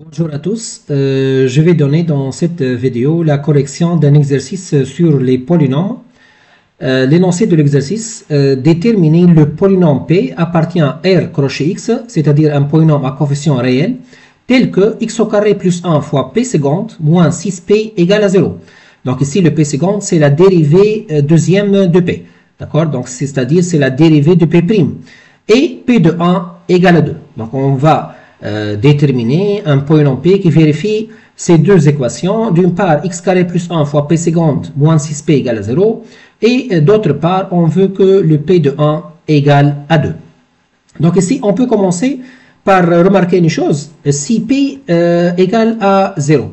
Bonjour à tous, je vais donner dans cette vidéo la correction d'un exercice sur les polynômes. L'énoncé de l'exercice, déterminer le polynôme P appartient à R crochet X, c'est-à-dire un polynôme à coefficient réel, tel que x au carré plus 1 fois P seconde moins 6P égale à 0. Donc ici le P seconde c'est la dérivée deuxième de P, d'accord? Donc c'est-à-dire c'est la dérivée de P', et P de 1 égale à 2. Donc on va déterminer un polynôme P qui vérifie ces deux équations. D'une part, x carré plus 1 fois P seconde moins 6P égale à 0. Et d'autre part, on veut que le P de 1 égale à 2. Donc ici, on peut commencer par remarquer une chose. Si P égale à 0,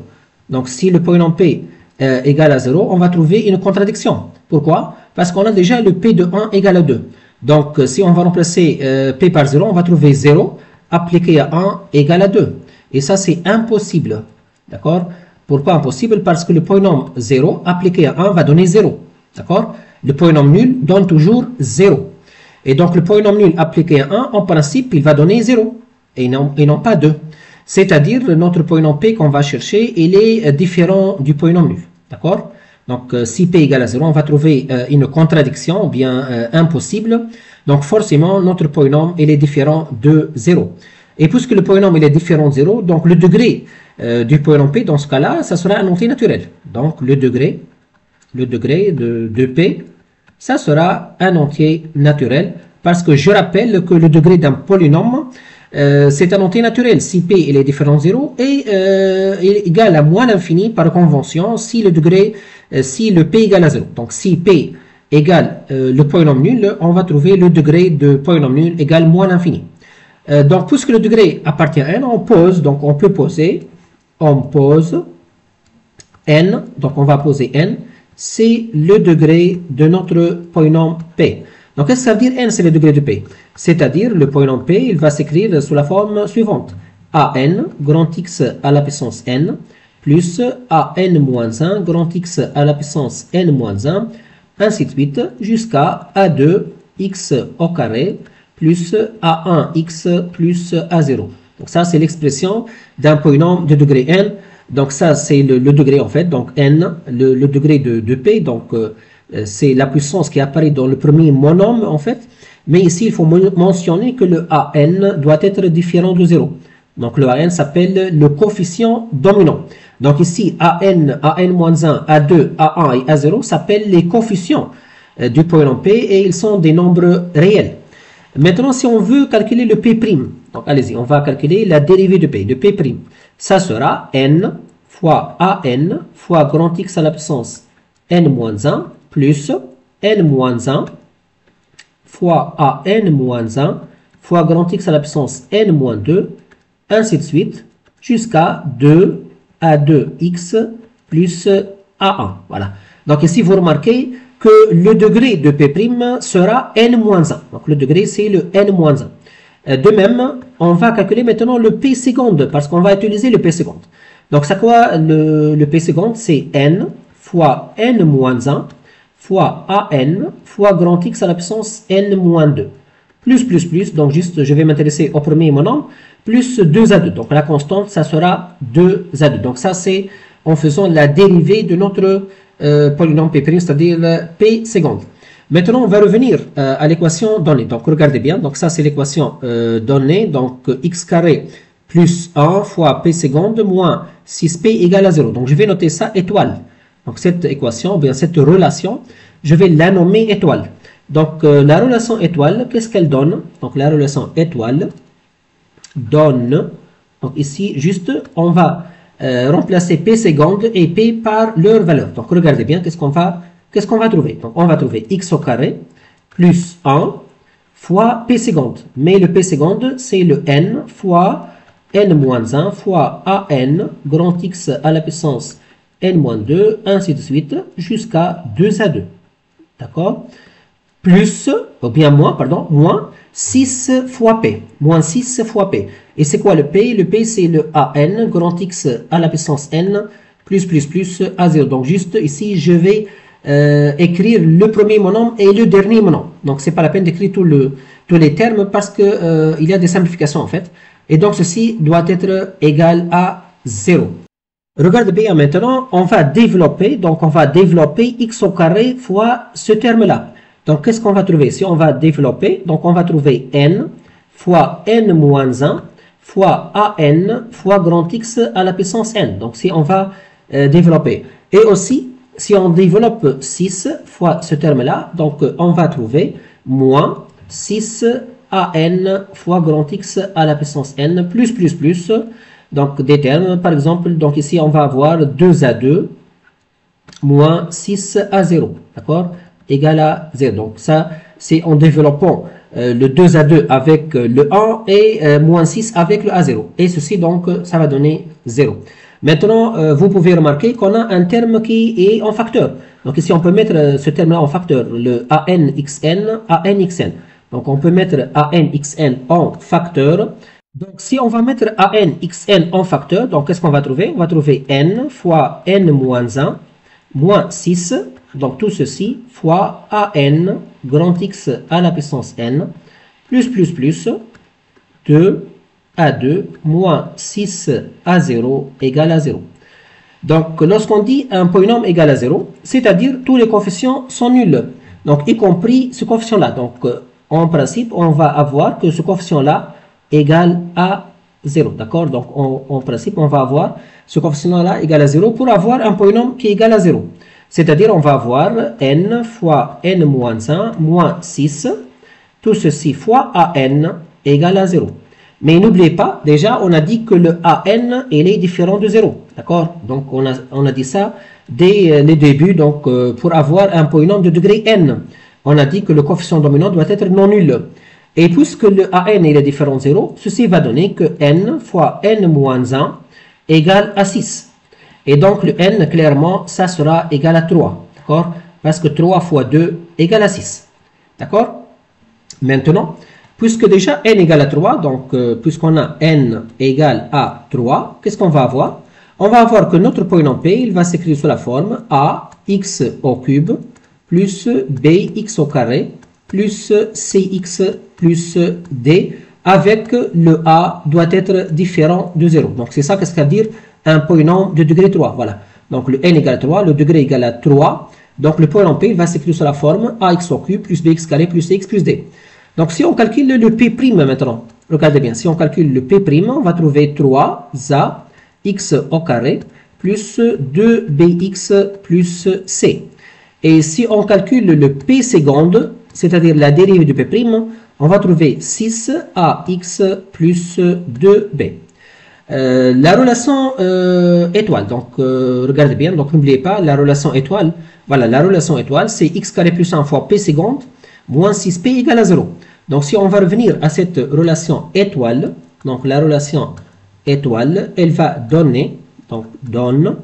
donc si le polynôme P égale à 0, on va trouver une contradiction. Pourquoi? Parce qu'on a déjà le P de 1 égale à 2. Donc si on va remplacer P par 0, on va trouver 0 appliqué à 1 égale à 2. Et ça, c'est impossible. D'accord? Pourquoi impossible? Parce que le polynôme 0 appliqué à 1 va donner 0. D'accord? Le polynôme nul donne toujours 0. Et donc, le polynôme nul appliqué à 1, en principe, il va donner 0. Et non pas 2. C'est-à-dire, notre polynôme P qu'on va chercher, il est différent du polynôme nul. D'accord? Donc, si P égale à 0, on va trouver une contradiction, ou bien impossible. Donc, forcément, notre polynôme, il est différent de 0. Et puisque le polynôme, il est différent de 0, donc le degré du polynôme P, dans ce cas-là, ça sera un entier naturel. Donc, le degré de P, ça sera un entier naturel. Parce que je rappelle que le degré d'un polynôme, c'est un entier naturel si P il est différent de 0 et il est égal à moins l'infini par convention si le P égale à 0. Donc si P égale le polynôme nul, on va trouver le degré de polynôme nul égale moins l'infini. Donc puisque le degré appartient à n, on pose n, donc on va poser n, c'est le degré de notre polynôme P. Donc, qu'est-ce que ça veut dire n, c'est le degré de P? C'est-à-dire, le polynôme P, il va s'écrire sous la forme suivante. an grand X à la puissance n, plus an moins 1 grand X à la puissance n moins 1, ainsi de suite, jusqu'à a2x au carré, plus a1x plus a0. Donc, ça, c'est l'expression d'un polynôme de degré n. Donc, ça, c'est le degré, en fait. Donc, n, le degré de P, donc... c'est la puissance qui apparaît dans le premier monôme en fait, mais ici il faut mentionner que le an doit être différent de 0. Donc le an s'appelle le coefficient dominant. Donc ici an-1, a2, a1 et a0 s'appellent les coefficients du polynôme P et ils sont des nombres réels. Maintenant si on veut calculer le P', donc allez-y, on va calculer la dérivée de P, de P'. Ça sera n fois an fois grand X à la puissance n-1 plus n-1 fois an-1 fois grand X à la puissance n-2, ainsi de suite, jusqu'à 2 a2x plus a1. Voilà. Donc ici, vous remarquez que le degré de P' sera n-1. Donc le degré, c'est le n-1. De même, on va calculer maintenant le P seconde, parce qu'on va utiliser le P seconde. Donc c'est quoi le P seconde? C'est n fois n-1 fois an fois grand X à la puissance n-2. Plus, donc juste, je vais m'intéresser au premier monôme, plus 2 à 2. Donc la constante, ça sera 2 à 2. Donc ça, c'est en faisant la dérivée de notre polynôme P', c'est-à-dire P seconde. Maintenant, on va revenir à l'équation donnée. Donc regardez bien, donc ça c'est l'équation donnée, donc x carré plus 1 fois P seconde moins 6P égale à 0. Donc je vais noter ça étoile. Donc cette équation, ou bien cette relation, je vais la nommer étoile. Donc la relation étoile, qu'est-ce qu'elle donne? Donc la relation étoile donne, donc ici juste, on va remplacer P seconde et P par leur valeur. Donc regardez bien, qu'est-ce qu'on va trouver? Donc on va trouver x au carré plus 1 fois P seconde. Mais le P seconde, c'est le n fois n-1 fois an grand X à la puissance n-2, ainsi de suite, jusqu'à 2 à 2. D'accord? Plus, ou bien moins, moins 6 fois P. Moins 6 fois P. Et c'est quoi le P? Le P, c'est le an, grand X à la puissance n, plus a0. Donc, juste ici, je vais écrire le premier monôme et le dernier monôme. Donc, c'est pas la peine d'écrire tous les termes parce que il y a des simplifications, en fait. Et donc, ceci doit être égal à 0. Regarde bien maintenant, on va développer, donc on va développer x au carré fois ce terme-là. Donc, qu'est-ce qu'on va trouver? Si on va développer, donc on va trouver n fois n moins 1 fois an fois grand X à la puissance n. Donc, si on va développer. Et aussi, si on développe 6 fois ce terme-là, donc on va trouver moins 6 an fois grand X à la puissance n plus. Donc, des termes, par exemple, donc ici, on va avoir 2 à 2 moins 6 à 0, d'accord, égal à 0. Donc, ça, c'est en développant le 2 à 2 avec le 1 et moins 6 avec le A0. Et ceci, donc, ça va donner 0. Maintenant, vous pouvez remarquer qu'on a un terme qui est en facteur. Donc, ici, on peut mettre ce terme-là en facteur, le ANXN. Donc, on peut mettre ANXN en facteur. Donc, si on va mettre ANXN en facteur, donc qu'est-ce qu'on va trouver? On va trouver n fois n moins 1 moins 6, donc tout ceci fois an grand X à la puissance n plus 2 à 2 moins 6 à 0 égale à 0. Donc, lorsqu'on dit un polynôme égal à 0, c'est-à-dire tous les coefficients sont nuls, donc y compris ce coefficient-là. Donc, en principe, on va avoir que ce coefficient-là égale à 0, d'accord? Donc, en principe, on va avoir ce coefficient-là égal à 0 pour avoir un polynôme qui est égal à 0. C'est-à-dire, on va avoir n fois n moins 1 moins 6, tout ceci fois an égale à 0. Mais n'oubliez pas, déjà, on a dit que le an, il est différent de 0, d'accord? Donc, on a dit ça dès le début, donc, pour avoir un polynôme de degré n. On a dit que le coefficient dominant doit être non nul. Et puisque le an il est différent de 0, ceci va donner que n fois n moins 1 égale à 6. Et donc le n, clairement, ça sera égal à 3. D'accord? Parce que 3 fois 2 égale à 6. D'accord? Maintenant, puisque déjà n égale à 3, donc puisqu'on a n égale à 3, qu'est-ce qu'on va avoir? On va avoir que notre polynôme P, il va s'écrire sous la forme a x au cube plus bx au carré plus cx plus d, avec le a doit être différent de 0. Donc, c'est ça qu'est-ce qu'à dire un polynôme de degré 3. Voilà. Donc, le n égale à 3, le degré égale à 3. Donc, le polynôme P il va s'écrire sous la forme ax au cube plus bx carré plus cx plus d. Donc, si on calcule le P' maintenant, regardez bien, si on calcule le P', on va trouver 3 a x au carré plus 2bx plus c. Et si on calcule le P seconde, c'est-à-dire la dérivée du P', on va trouver 6ax plus 2b. La relation étoile, donc regardez bien, donc n'oubliez pas la relation étoile. Voilà, la relation étoile, c'est x carré plus 1 fois P seconde moins 6P égale à 0. Donc si on va revenir à cette relation étoile, donc la relation étoile, elle va donner, donc donne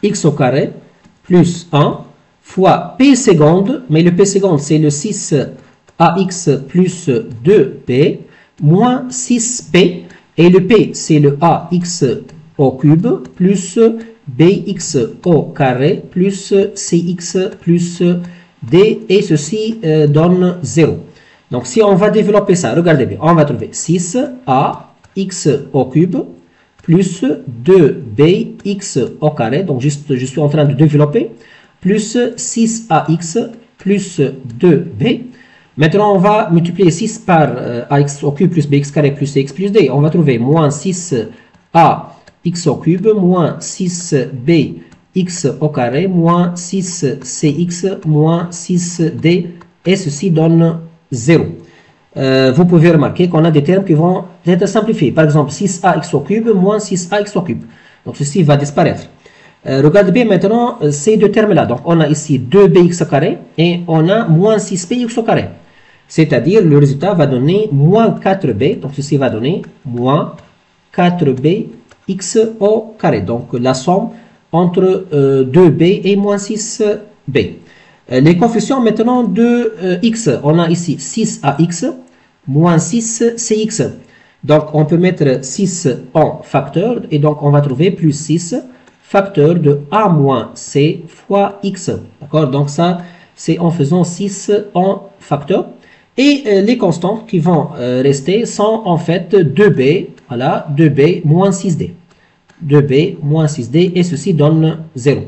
x au carré plus 1 fois P seconde, mais le P seconde c'est le 6ax plus 2P moins 6P, et le P c'est le ax au cube plus bx au carré plus cx plus d, et ceci donne 0. Donc si on va développer ça, regardez bien, on va trouver 6ax au cube plus 2bx au carré, donc je suis en train de développer, plus 6ax plus 2b. Maintenant, on va multiplier 6 par ax au cube plus bx carré plus cx plus d. On va trouver moins 6ax au cube moins 6bx au carré moins 6cx moins 6d, et ceci donne 0. Vous pouvez remarquer qu'on a des termes qui vont être simplifiés. Par exemple, 6ax au cube moins 6ax au cube. Donc, ceci va disparaître. Regardez bien maintenant ces deux termes-là. Donc, on a ici 2bx au carré et on a moins 6bx au carré. C'est-à-dire, le résultat va donner moins 4b. Donc, ceci va donner moins 4bx au carré. Donc, la somme entre 2b et moins 6b. Les coefficients maintenant de x, on a ici 6ax moins 6cx. Donc, on peut mettre 6 en facteur et donc on va trouver plus 6 facteur de a moins c fois x. D'accord? Donc, ça, c'est en faisant 6 en facteur. Et les constantes qui vont rester sont en fait 2b, voilà, 2b moins 6d. 2b moins 6d, et ceci donne 0.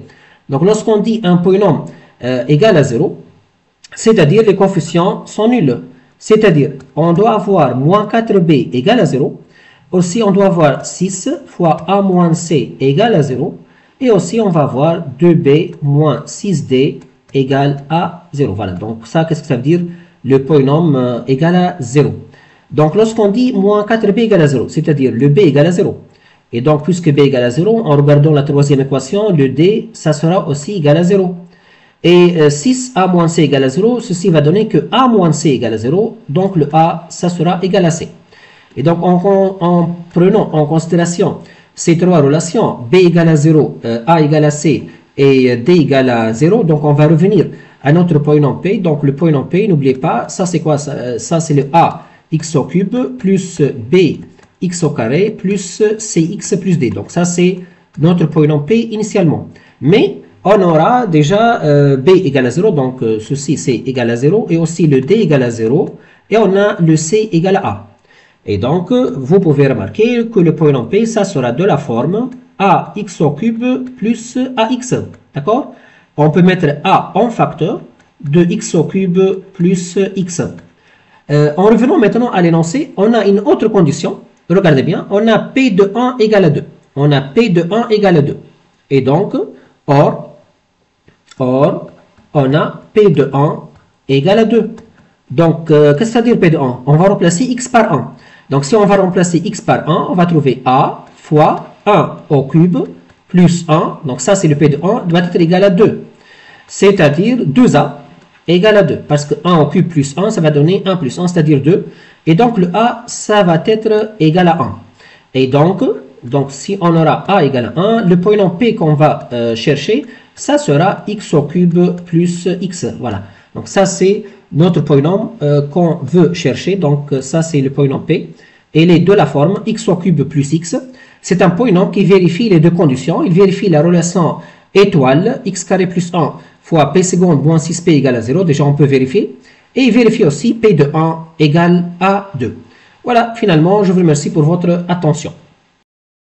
Donc, lorsqu'on dit un polynôme égal à 0, c'est-à-dire les coefficients sont nuls. C'est-à-dire, on doit avoir moins 4b égale à 0. Aussi, on doit avoir 6 fois a moins c égale à 0. Et aussi, on va avoir 2b moins 6d égale à 0. Voilà, donc ça, qu'est-ce que ça veut dire? Le polynôme égal à 0. Donc, lorsqu'on dit moins 4b égale à 0, c'est-à-dire le b égale à 0. Et donc, puisque b égale à 0, en regardant la troisième équation, le d, ça sera aussi égal à 0. Et 6a moins c égale à 0, ceci va donner que a moins c égale à 0, donc le a, ça sera égal à c. Et donc, en prenant en considération ces trois relations, b égale à 0, a égale à c et d égale à 0, donc on va revenir à notre polynôme p. Donc, le polynôme p, n'oubliez pas, ça c'est quoi? Ça c'est le a x au cube plus b x au carré plus cx plus d. Donc, ça c'est notre polynôme p initialement. Mais on aura déjà b égale à 0, donc ceci c'est égal à 0, et aussi le d égale à 0, et on a le c égale à a. Et donc, vous pouvez remarquer que le polynôme p, ça sera de la forme ax au cube plus ax. D'accord? On peut mettre a en facteur de x au cube plus x. En revenant maintenant à l'énoncé, on a une autre condition. Regardez bien, on a p de 1 égale à 2. On a p de 1 égale à 2. Et donc, or, on a p de 1 égale à 2. Donc, qu'est-ce que ça veut dire p de 1? On va remplacer x par 1. Donc, si on va remplacer x par 1, on va trouver a fois 1 au cube plus 1. Donc, ça, c'est le p de 1, doit être égal à 2. C'est-à-dire 2a égale à 2. Parce que 1 au cube plus 1, ça va donner 1 plus 1, c'est-à-dire 2. Et donc, le a, ça va être égal à 1. Et donc si on aura a égale à 1, le polynôme p qu'on va chercher, ça sera x au cube plus x. Voilà. Donc, ça, c'est notre polynôme qu'on veut chercher. Donc, ça, c'est le polynôme p. Et il est de la forme x au cube plus x. C'est un polynôme qui vérifie les deux conditions. Il vérifie la relation étoile, x carré plus 1 fois p seconde moins 6p égale à 0. Déjà, on peut vérifier. Et il vérifie aussi p de 1 égale à 2. Voilà, finalement, je vous remercie pour votre attention.